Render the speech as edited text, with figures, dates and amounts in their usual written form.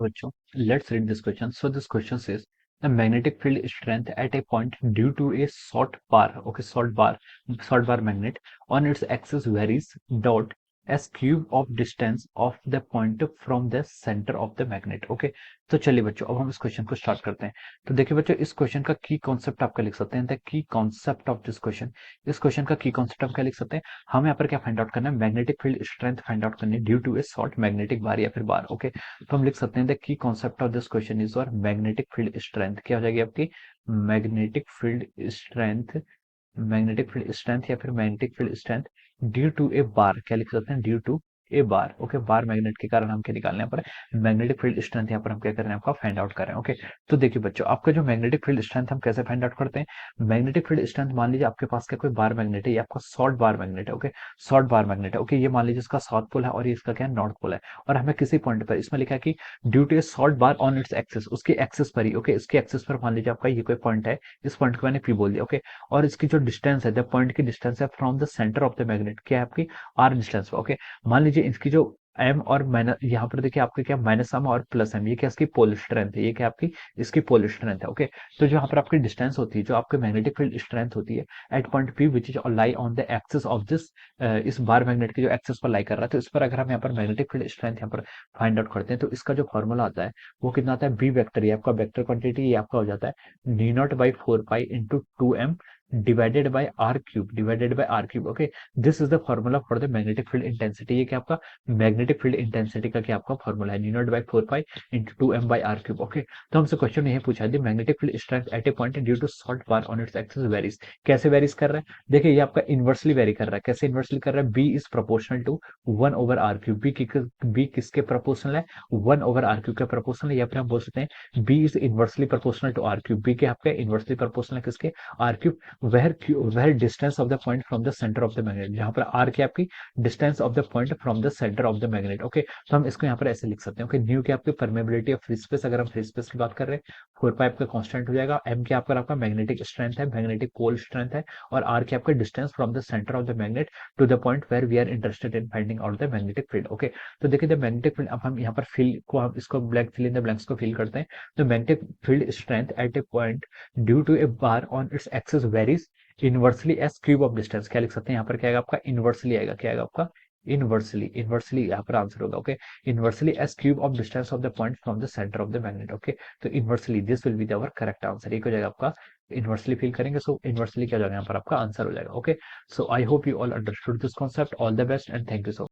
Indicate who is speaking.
Speaker 1: बच्चों, let's read this question. So this question says the magnetic field strength at a point due to a short bar magnet on its axis varies dot s cube of distance of the point from the center of the magnet. Okay, तो चलिए बच्चों, अब हम इस question को start करते हैं। तो देखिए बच्चों, इस क्वेश्चन का की कॉन्सेप्ट आपका लिख सकते हैं। द की कॉन्सेप्ट ऑफ दिस क्वेश्चन, इस क्वेश्चन का की कॉन्सेप्ट हम क्या लिख सकते हैं? हमें यहाँ पर क्या फाइंड आउट करना है? Magnetic field strength find out करनी है due to a short magnetic bar या फिर बार। ओके, तो हम लिख सकते हैं द की concept of this question is और मैग्नेटिक फील्ड स्ट्रेंथ क्या हो जाएगी आपकी? Magnetic field strength, magnetic field strength या फिर magnetic field strength due to a bar, क्या लिख सकते हैं? Due to a bar. Okay, bar magnet के कारण हम क्या निकालने पर मैग्नेटिक फील्ड स्ट्रेंथ यहाँ पर हम क्या कर रहे हैं? आपका फाइंड आउट कर रहे हैं। ओके, तो देखिए बच्चों, आपका जो मैग्नेटिक फील्ड स्ट्रेंथ हम कैसे फाइंड आउट करते हैं? मैग्नेटिक फील्ड स्ट्रेंथ, मान लीजिए आपके पास क्या कोई बार मैग्नेट है, ये आपका शॉर्ट बार मैग्नेट है। ओके, शॉर्ट बार मैग्नेट है। ओके, ये मान लीजिए इसका साउथ पोल है और ये इसका क्या है? नॉर्थ पोल है। और हमें किसी पॉइंट पर इसमें लिखा है कि due to a short bar on its axis, उसकी एक्सिस पर ही। ओके, इसकी एक्सिस पर मान लीजिए आपका ये कोई पॉइंट है, इस पॉइंट को मैंने पी बोल दिया। ओके, और इसकी जो डिस्टेंस है, द पॉइंट की डिस्टेंस है from the centre of the magnet, क्या है आपकी? आर डिस्टेंस पे। ओके, मान लीजिए इसकी जो एम और माइनस, यहाँ पर देखिए आपके क्या माइनस एम और प्लस एम, ये क्या इसकी पोल स्ट्रेंथ है, ये क्या आपकी इसकी पोल स्ट्रेंथ है। ओके, तो जो यहाँ पर आपकी डिस्टेंस होती है, जो आपके मैग्नेटिक फील्ड स्ट्रेंथ होती है at point P which is lie on the axis of this, इस बार मैग्नेट के जो एक्सिस पर लाई कर रहा है, तो इस पर अगर हम यहाँ पर मैग्नेटिक फील्ड स्ट्रेंथ यहाँ पर फाइंड आउट करते हैं, तो इसका जो फॉर्मूला आता है वो कितना आता है? बी वेक्टर, ये आपका वेक्टर क्वांटिटी, ये आपका हो जाता है D naught by 4 pi into 2m divided by r cube, divided by r cube. Okay, this is the formula for the magnetic field intensity. ये क्या आपका मैग्नेटिक फील्ड इंटेंसिटी का क्या आपका फॉर्मूला है? D naught by 4 pi into 2m by r cube. Okay, तो हमसे question ये पूछा है magnetic field strength at a point due to short bar on its axis varies. कैसे वेरीज कर रहा है? देखिए, ये आपका इनवर्सली वेरी कर रहा है। कैसे इनवर्सली कर रहा है? B is proportional to 1/r cube. B किसके प्रोपोर्शनल है? 1/r क्यूब के प्रोपोर्शनल है, या फिर हम बोल सकते हैं B is inversely proportional to r cube. B के आपके इनवर्सली प्रोपोर्शनल है किसके? R cube. where distance of the point from the center of the magnet, जहां पर r की आपकी distance of the point from the centre of the magnet. Okay, तो हम इसको यहाँ पर ऐसे लिख सकते हैं। ओके, न्यू की आपकी परमेबिलिटी ऑफ फ्री स्पेस, अगर हम फ्री स्पेस की बात कर रहे हैं, 4 पाई आपका कांस्टेंट हो जाएगा। एम की आपका मैग्नेटिक स्ट्रेंथ है, मैग्नेटिक पोल स्ट्रेंथ है, और आर की आपका distance from the centre of the magnet to the point where we are interested in finding out the magnetic field. Okay, तो देखिए द मैग्नेटिक फील्ड, अब हम यहाँ पर फिल को, हम इसको blank fill in the blanks को फिल करते हैं। तो magnetic field strength at a point due to a bar on its axis varies inversely as cube of distance. क्या लिख सकते हैं यहाँ पर? क्या आएगा आपका? इनवर्सली आएगा। क्या आएगा आपका? इनवर्सली। इनवर्सली यहाँ पर आंसर होगा। Okay, inversely as cube of distance of the point from the centre of the magnet. Okay, तो inversely this will be our correct answer. एक हो जाएगा आपका, इनवर्सली फील करेंगे, सो इनवर्सली क्या हो जाएगा यहाँ पर? आपका आंसर हो जाएगा। Okay, so I hope you all understood this concept. All the best and thank you so